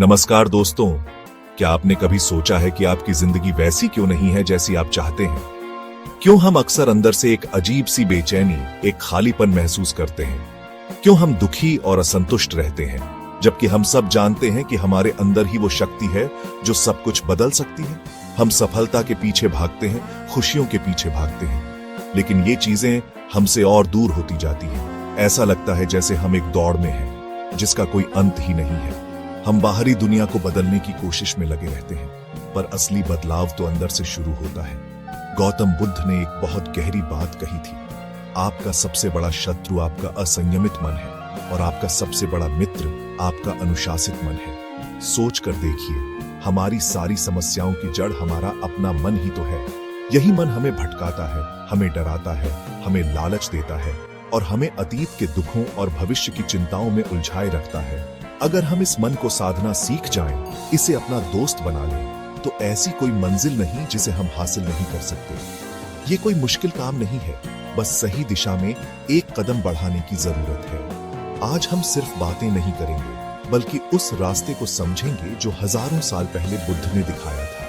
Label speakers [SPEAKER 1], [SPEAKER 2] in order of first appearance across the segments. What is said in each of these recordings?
[SPEAKER 1] नमस्कार दोस्तों, क्या आपने कभी सोचा है कि आपकी जिंदगी वैसी क्यों नहीं है जैसी आप चाहते हैं? क्यों हम अक्सर अंदर से एक अजीब सी बेचैनी, एक खालीपन महसूस करते हैं? क्यों हम दुखी और असंतुष्ट रहते हैं, जबकि हम सब जानते हैं कि हमारे अंदर ही वो शक्ति है जो सब कुछ बदल सकती है? हम सफलता के पीछे भागते हैं, खुशियों के पीछे भागते हैं, लेकिन ये चीजें हमसे और दूर होती जाती हैं। ऐसा लगता है जैसे हम एक दौड़ में हैं, जिसका कोई अंत ही नहीं है। हम बाहरी दुनिया को बदलने की कोशिश में लगे रहते हैं, पर असली बदलाव तो अंदर से शुरू होता है। गौतम बुद्ध ने एक बहुत गहरी बात कही थी, आपका सबसे बड़ा शत्रु आपका असंयमित मन है और आपका सबसे बड़ा मित्र आपका अनुशासित मन है। सोच कर देखिए, हमारी सारी समस्याओं की जड़ हमारा अपना मन ही तो है। यही मन हमें भटकाता है, हमें डराता है, हमें लालच देता है और हमें अतीत के दुखों और भविष्य की चिंताओं में उलझाए रखता है। अगर हम इस मन को साधना सीख जाएं, इसे अपना दोस्त बना लें, तो ऐसी कोई मंजिल नहीं जिसे हम हासिल नहीं कर सकते। ये कोई मुश्किल काम नहीं है, बस सही दिशा में एक कदम बढ़ाने की जरूरत है। आज हम सिर्फ बातें नहीं करेंगे, बल्कि उस रास्ते को समझेंगे जो हजारों साल पहले बुद्ध ने दिखाया था।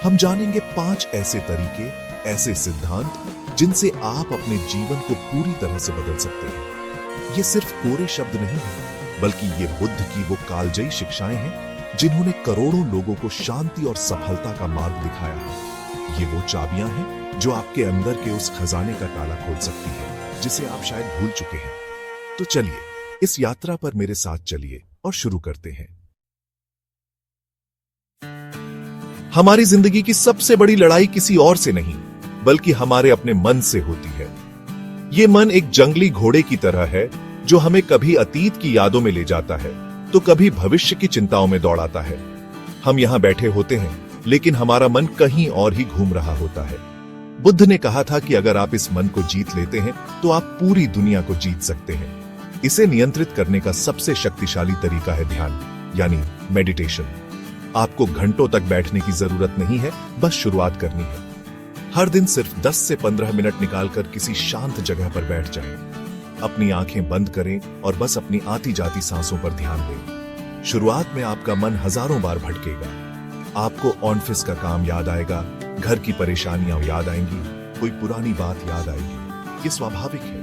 [SPEAKER 1] हम जानेंगे 5 ऐसे तरीके, ऐसे सिद्धांत जिनसे आप अपने जीवन को पूरी तरह से बदल सकते हैं। ये सिर्फ कोरे शब्द नहीं है, बल्कि ये बुद्ध की वो कालजयी शिक्षाएं हैं जिन्होंने करोड़ों लोगों को शांति और सफलता का मार्ग दिखाया है। ये वो चाबियां हैं जो आपके अंदर के उस खजाने का ताला खोल सकती है, जिसे आप शायद भूल चुके हैं। तो चलिए, इस यात्रा पर मेरे साथ चलिए और शुरू करते हैं। हमारी जिंदगी की सबसे बड़ी लड़ाई किसी और से नहीं, बल्कि हमारे अपने मन से होती है। ये मन एक जंगली घोड़े की तरह है जो हमें कभी अतीत की यादों में ले जाता है, तो कभी भविष्य की चिंताओं में दौड़ाता है। हम यहां बैठे होते हैं, लेकिन हमारा मन कहीं और ही घूम रहा होता है। बुद्ध ने कहा था कि अगर आप इस मन को जीत लेते हैं, तो आप पूरी दुनिया को जीत सकते हैं। इसे नियंत्रित करने का सबसे शक्तिशाली तरीका है ध्यान, यानी मेडिटेशन। आपको घंटों तक बैठने की जरूरत नहीं है, बस शुरुआत करनी है। हर दिन सिर्फ 10 से 15 मिनट निकालकर किसी शांत जगह पर बैठ जाएं। अपनी आंखें बंद करें और बस अपनी आती जाती सांसों पर ध्यान दें। शुरुआत में आपका मन हजारों बार भटकेगा। आपको ऑफिस का काम याद आएगा, घर की परेशानियां याद आएंगी, कोई पुरानी बात याद आएगी। ये स्वाभाविक है,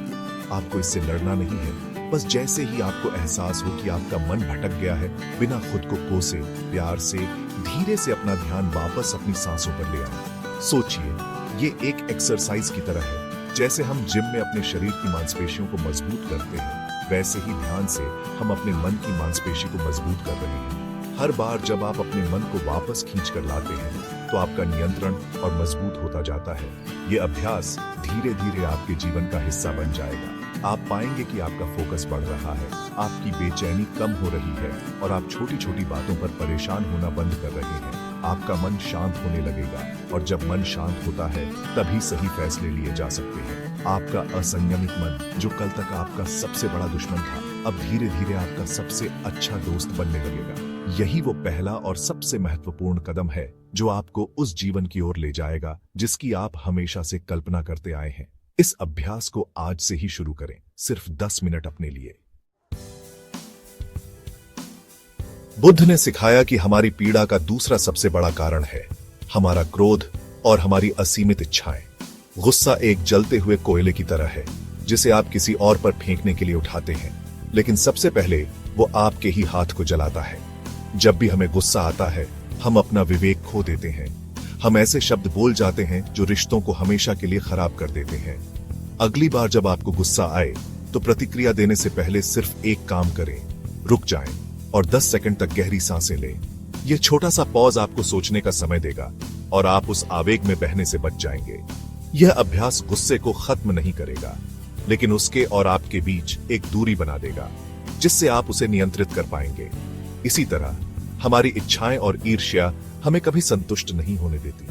[SPEAKER 1] आपको इससे लड़ना नहीं है। बस जैसे ही आपको एहसास हो कि आपका मन भटक गया है, बिना खुद को कोसे, प्यार से, धीरे से अपना ध्यान वापस अपनी सांसों पर ले आए। सोचिए, ये एक एक्सरसाइज की तरह है। जैसे हम जिम में अपने शरीर की मांसपेशियों को मजबूत करते हैं, वैसे ही ध्यान से हम अपने मन की मांसपेशी को मजबूत कर रहे हैं। हर बार जब आप अपने मन को वापस खींच कर लाते हैं, तो आपका नियंत्रण और मजबूत होता जाता है। ये अभ्यास धीरे धीरे आपके जीवन का हिस्सा बन जाएगा। आप पाएंगे कि आपका फोकस बढ़ रहा है, आपकी बेचैनी कम हो रही है और आप छोटी छोटी बातों पर परेशान होना बंद कर रहे हैं। आपका मन शांत होने लगेगा और जब मन शांत होता है, तभी सही फैसले लिए जा सकते हैं। आपका असंयमित मन, जो कल तक आपका सबसे बड़ा दुश्मन था, अब धीरे धीरे आपका सबसे अच्छा दोस्त बनने लगेगा। यही वो पहला और सबसे महत्वपूर्ण कदम है जो आपको उस जीवन की ओर ले जाएगा जिसकी आप हमेशा से कल्पना करते आए हैं। इस अभ्यास को आज से ही शुरू करें, सिर्फ 10 मिनट अपने लिए। बुद्ध ने सिखाया कि हमारी पीड़ा का दूसरा सबसे बड़ा कारण है हमारा क्रोध और हमारी असीमित इच्छाएं। गुस्सा एक जलते हुए कोयले की तरह है, जिसे आप किसी और पर फेंकने के लिए उठाते हैं, लेकिन सबसे पहले वो आपके ही हाथ को जलाता है। जब भी हमें गुस्सा आता है, हम अपना विवेक खो देते हैं। हम ऐसे शब्द बोल जाते हैं जो रिश्तों को हमेशा के लिए खराब कर देते हैं। अगली बार जब आपको गुस्सा आए, तो प्रतिक्रिया देने से पहले सिर्फ एक काम करें, रुक जाएं और 10 सेकंड तक गहरी सांसें लें। यह छोटा सा पॉज आपको सोचने का समय देगा और आप उस आवेग में बहने से बच जाएंगे। यह अभ्यास गुस्से को खत्म नहीं करेगा, लेकिन उसके और आपके बीच एक दूरी बना देगा, जिससे आप उसे नियंत्रित कर पाएंगे। इसी तरह हमारी इच्छाएं और ईर्ष्या हमें कभी संतुष्ट नहीं होने देती।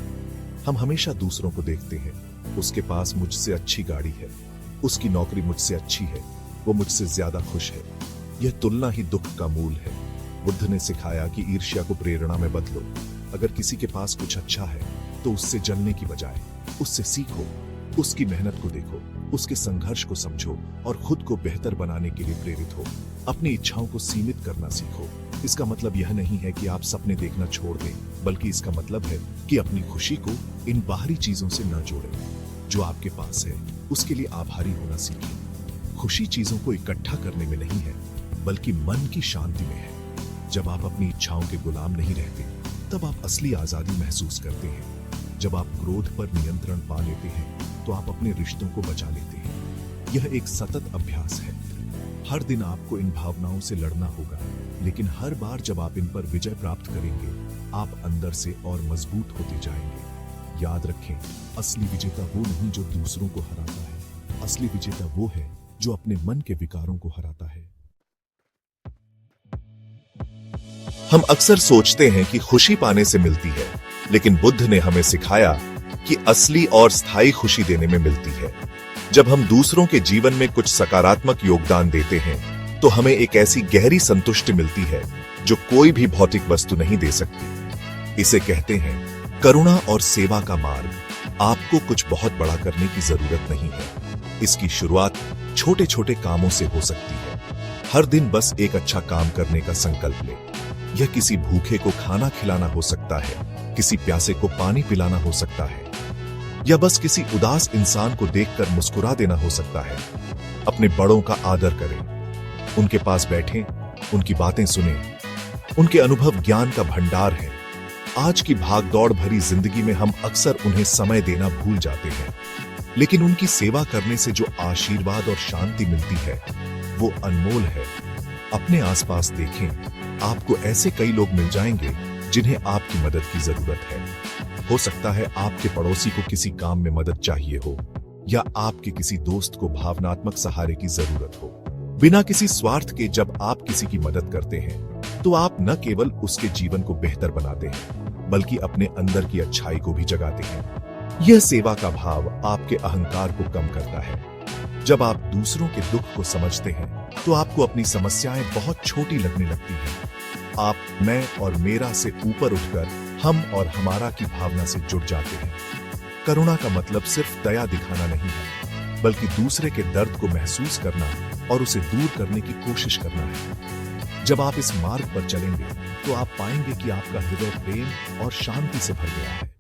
[SPEAKER 1] हम हमेशा दूसरों को देखते हैं, उसके पास मुझसे अच्छी गाड़ी है, उसकी नौकरी मुझसे अच्छी है, वो मुझसे ज्यादा खुश है। यह तुलना ही दुख का मूल है। बुद्ध ने सिखाया कि ईर्ष्या को प्रेरणा में बदलो। अगर किसी के पास कुछ अच्छा है, तो उससे जलने की बजाय उससे सीखो, उसकी मेहनत को देखो, उसके संघर्ष को समझो और खुद को बेहतर बनाने के लिए प्रेरित हो। अपनी इच्छाओं को सीमित करना सीखो। इसका मतलब यह नहीं है कि आप सपने देखना छोड़ दें, बल्कि इसका मतलब है कि अपनी खुशी को इन बाहरी चीजों से न जोड़ें। जो आपके पास है उसके लिए आभारी होना सीखें। खुशी चीजों को इकट्ठा करने में नहीं है, बल्कि मन की शांति में है। जब आप अपनी इच्छाओं के गुलाम नहीं रहते, तब आप असली आजादी महसूस करते हैं। जब आप क्रोध पर नियंत्रण पा लेते हैं, तो आप अपने रिश्तों को बचा लेते हैं। यह एक सतत अभ्यास है। हर दिन आपको इन भावनाओं से लड़ना होगा, लेकिन हर बार जब आप इन पर विजय प्राप्त करेंगे, आप अंदर से और मजबूत होते जाएंगे। याद रखें, असली विजेता वो नहीं जो दूसरों को हराता है। असली विजेता वो है जो अपने मन के विकारों को हराता है। हम अक्सर सोचते हैं कि खुशी पाने से मिलती है, लेकिन बुद्ध ने हमें सिखाया कि असली और स्थायी खुशी देने में मिलती है। जब हम दूसरों के जीवन में कुछ सकारात्मक योगदान देते हैं, तो हमें एक ऐसी गहरी संतुष्टि मिलती है जो कोई भी भौतिक वस्तु नहीं दे सकती। इसे कहते हैं करुणा और सेवा का मार्ग। आपको कुछ बहुत बड़ा करने की जरूरत नहीं है। इसकी शुरुआत छोटे छोटे कामों से हो सकती है। हर दिन बस एक अच्छा काम करने का संकल्प लें। यह किसी भूखे को खाना खिलाना हो सकता है, किसी प्यासे को पानी पिलाना हो सकता है, या बस किसी उदास इंसान को देखकर मुस्कुरा देना हो सकता है। अपने बड़ों का आदर करें, उनके पास बैठें, उनकी बातें सुनें। उनके अनुभव ज्ञान का भंडार है। आज की भागदौड़ भरी जिंदगी में हम अक्सर उन्हें समय देना भूल जाते हैं, लेकिन उनकी सेवा करने से जो आशीर्वाद और शांति मिलती है, वो अनमोल है। अपने आसपास देखें, आपको ऐसे कई लोग मिल जाएंगे जिन्हें आपकी मदद की जरूरत है। हो सकता है आपके पड़ोसी को किसी काम में मदद चाहिए हो, या आपके किसी दोस्त को भावनात्मक सहारे की जरूरत हो। बिना किसी स्वार्थ के जब आप किसी की मदद करते हैं, तो आप न केवल उसके जीवन को बेहतर बनाते हैं, बल्कि अपने अंदर की अच्छाई को भी जगाते हैं। यह सेवा का भाव आपके अहंकार को कम करता है। जब आप दूसरों के दुख को समझते हैं, तो आपको अपनी समस्याएं बहुत छोटी लगने लगती हैं। आप मैं और मेरा से ऊपर उठकर हम और हमारा की भावना से जुड़ जाते हैं। करुणा का मतलब सिर्फ दया दिखाना नहीं है, बल्कि दूसरे के दर्द को महसूस करना और उसे दूर करने की कोशिश करना है। जब आप इस मार्ग पर चलेंगे, तो आप पाएंगे कि आपका हृदय प्रेम और शांति से भर गया है।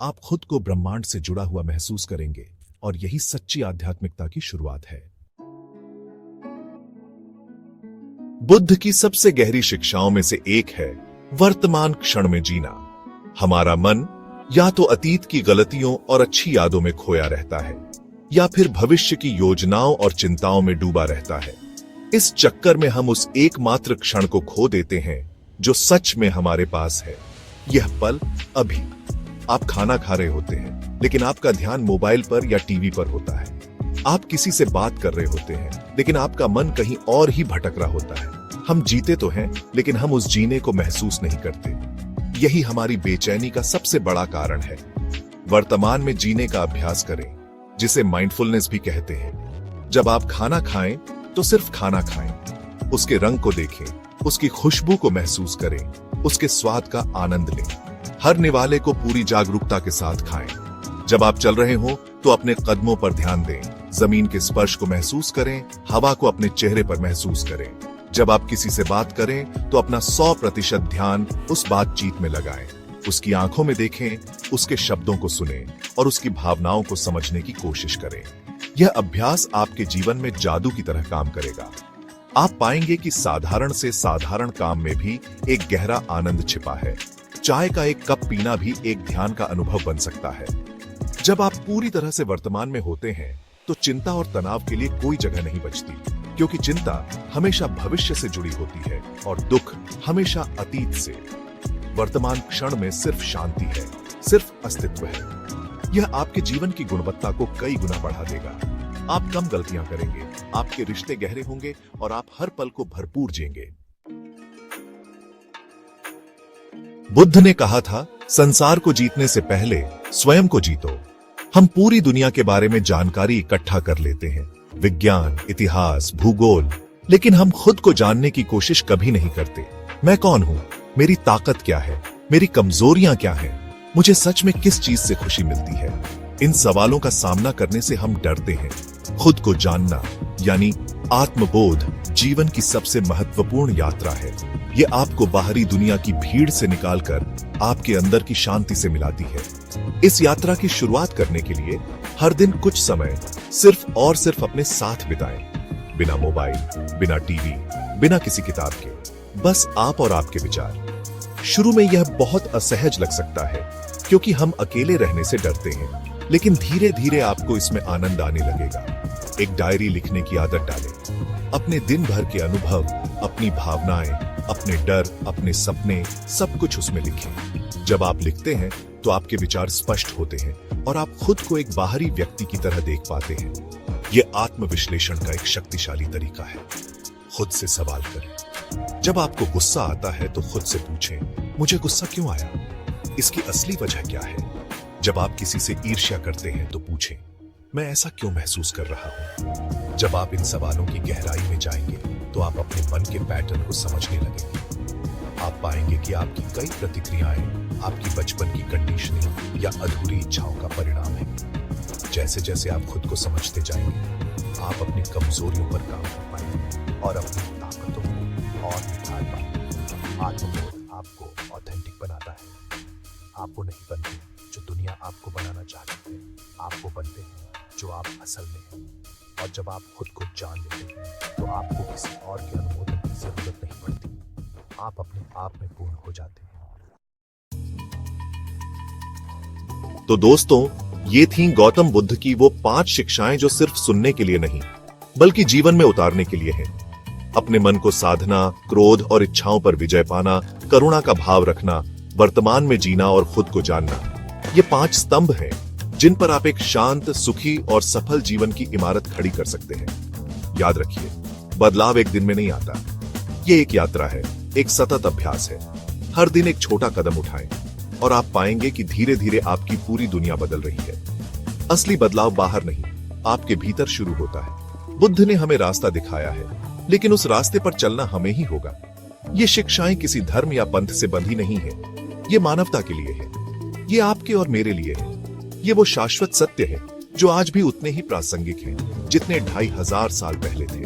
[SPEAKER 1] आप खुद को ब्रह्मांड से जुड़ा हुआ महसूस करेंगे, और यही सच्ची आध्यात्मिकता की शुरुआत है। बुद्ध की सबसे गहरी शिक्षाओं में से एक है वर्तमान क्षण में जीना। हमारा मन या तो अतीत की गलतियों और अच्छी यादों में खोया रहता है, या फिर भविष्य की योजनाओं और चिंताओं में डूबा रहता है। इस चक्कर में हम उस एकमात्र क्षण को खो देते हैं जो सच में हमारे पास है। यह पल अभी। आप खाना खा रहे होते हैं, लेकिन आपका ध्यान मोबाइल पर या टीवी पर होता है। आप किसी से बात कर रहे होते हैं, लेकिन आपका मन कहीं और ही भटक रहा होता है। हम जीते तो हैं, लेकिन हम उस जीने को महसूस नहीं करते। यही हमारी बेचैनी का सबसे बड़ा कारण है। वर्तमान में जीने का अभ्यास करें, जिसे माइंडफुलनेस भी कहते हैं। जब आप खाना खाएं, तो सिर्फ खाना खाएं। उसके रंग को देखें, उसकी खुशबू को महसूस करें, उसके स्वाद का आनंद लें। हर निवाले को पूरी जागरूकता के साथ खाएं। जब आप चल रहे हो, तो अपने कदमों पर ध्यान दें। जमीन के स्पर्श को महसूस करें, हवा को अपने चेहरे पर महसूस करें। जब आप किसी से बात करें, तो अपना 100% ध्यान उस बातचीत में लगाएं। उसकी आंखों में देखें, उसके शब्दों को सुनें और उसकी भावनाओं को समझने की कोशिश करें। यह अभ्यास आपके जीवन में जादू की तरह काम करेगा। आप पाएंगे कि साधारण से साधारण काम में भी एक गहरा आनंद छिपा है। चाय का एक कप पीना भी एक ध्यान का अनुभव बन सकता है। जब आप पूरी तरह से वर्तमान में होते हैं, तो चिंता और तनाव के लिए कोई जगह नहीं बचती, क्योंकि चिंता हमेशा भविष्य से जुड़ी होती है और दुख हमेशा अतीत से। वर्तमान क्षण में सिर्फ शांति है, सिर्फ अस्तित्व है। यह आपके जीवन की गुणवत्ता को कई गुना बढ़ा देगा। आप कम गलतियां करेंगे, आपके रिश्ते गहरे होंगे और आप हर पल को भरपूर जिएंगे। बुद्ध ने कहा था, संसार को जीतने से पहले स्वयं को जीतो। हम पूरी दुनिया के बारे में जानकारी इकट्ठा कर लेते हैं, विज्ञान, इतिहास, भूगोल, लेकिन हम खुद को जानने की कोशिश कभी नहीं करते। मैं कौन हूं? मेरी ताकत क्या है? मेरी कमजोरियां क्या हैं? मुझे सच में किस चीज से खुशी मिलती है? इन सवालों का सामना करने से हम डरते हैं। खुद को जानना यानी आत्मबोध जीवन की सबसे महत्वपूर्ण यात्रा है। ये आपको बाहरी दुनिया की भीड़ से निकालकर आपके अंदर की शांति से मिलाती है। इस यात्रा की शुरुआत करने के लिए हर दिन कुछ समय सिर्फ और सिर्फ अपने साथ बिताएं। बिना मोबाइल, बिना टीवी, बिना किसी किताब के, बस आप और आपके विचार। शुरू में यह बहुत असहज लग सकता है क्योंकि हम अकेले रहने से डरते हैं, लेकिन धीरे धीरे आपको इसमें आनंद आने लगेगा। एक डायरी लिखने की आदत डालें। अपने दिन भर के अनुभव, अपनी भावनाएं, अपने डर, अपने सपने, सब कुछ उसमें लिखें। जब आप लिखते हैं तो आपके विचार स्पष्ट होते हैं और आप खुद को एक बाहरी व्यक्ति की तरह देख पाते हैं। यह आत्मविश्लेषण का एक शक्तिशाली तरीका है। खुद से सवाल करें। जब आपको गुस्सा आता है तो खुद से पूछें, मुझे गुस्सा क्यों आया? इसकी असली वजह क्या है? जब आप किसी से ईर्ष्या करते हैं तो पूछें, मैं ऐसा क्यों महसूस कर रहा हूं? जब आप इन सवालों की गहराई में जाएंगे तो आप अपने मन के पैटर्न को समझने लगेंगे। आप पाएंगे कि आपकी कई प्रतिक्रियाएं आपकी बचपन की कंडीशनिंग या अधूरी इच्छाओं का परिणाम है। जैसे जैसे आप खुद को समझते जाएंगे, आप अपनी कमजोरियों पर काम कर पाएंगे और अपनी ताकतों को और निखार पाएंगे। आत्मबोध आपको ऑथेंटिक बनाता है। आपको नहीं बनते जो दुनिया आपको बनाना चाहती है, आपको बनते हैं जो आप असल में हैं। और जब आप खुद को जान लेते हैं तो आपको किसी और के अनुमोदन की जरूरत नहीं पड़ती। आप अपने आप में पूर्ण हो जाते हैं। तो दोस्तों, ये थीं गौतम बुद्ध की वो 5 शिक्षाएं जो सिर्फ सुनने के लिए नहीं, बल्कि जीवन में उतारने के लिए हैं। अपने मन को साधना, क्रोध और इच्छाओं पर विजय पाना, करुणा का भाव रखना, वर्तमान में जीना और खुद को जानना, ये 5 स्तंभ हैं जिन पर आप एक शांत, सुखी और सफल जीवन की इमारत खड़ी कर सकते हैं। याद रखिए, बदलाव एक दिन में नहीं आता। ये एक यात्रा है, एक सतत अभ्यास है। हर दिन एक छोटा कदम उठाएं और आप पाएंगे कि धीरे धीरे आपकी पूरी दुनिया बदल रही है। असली बदलाव बाहर नहीं, आपके भीतर शुरू होता है। बुद्ध ने हमें रास्ता दिखाया है, लेकिन उस रास्ते पर चलना हमें ही होगा। ये शिक्षाएं किसी धर्म या पंथ से बंधी नहीं है। ये मानवता के लिए है। ये आपके और मेरे लिए है। ये वो शाश्वत सत्य है जो आज भी उतने ही प्रासंगिक हैं जितने 2500 साल पहले थे।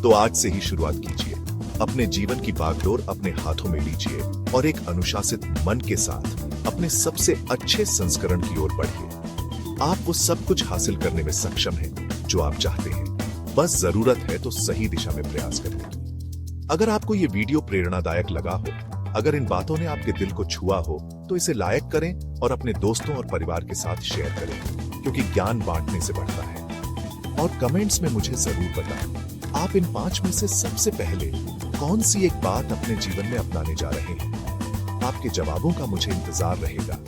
[SPEAKER 1] तो आज से ही शुरुआत कीजिए। अपने जीवन की बागडोर अपने हाथों में लीजिए और एक अनुशासित मन के साथ अपने सबसे अच्छे संस्करण की ओर बढ़िए। आप वो सब कुछ हासिल करने में सक्षम हैं जो आप चाहते हैं। बस जरूरत है तो सही दिशा में प्रयास करने की। अगर आपको ये वीडियो प्रेरणादायक लगा हो, अगर इन बातों ने आपके दिल को छुआ हो, तो इसे लाइक करें और अपने दोस्तों और परिवार के साथ शेयर करें, क्योंकि ज्ञान बांटने से बढ़ता है। और कमेंट्स में मुझे जरूर बताएं, आप इन 5 में से सबसे पहले कौन सी एक बात अपने जीवन में अपनाने जा रहे हैं। आपके जवाबों का मुझे इंतजार रहेगा।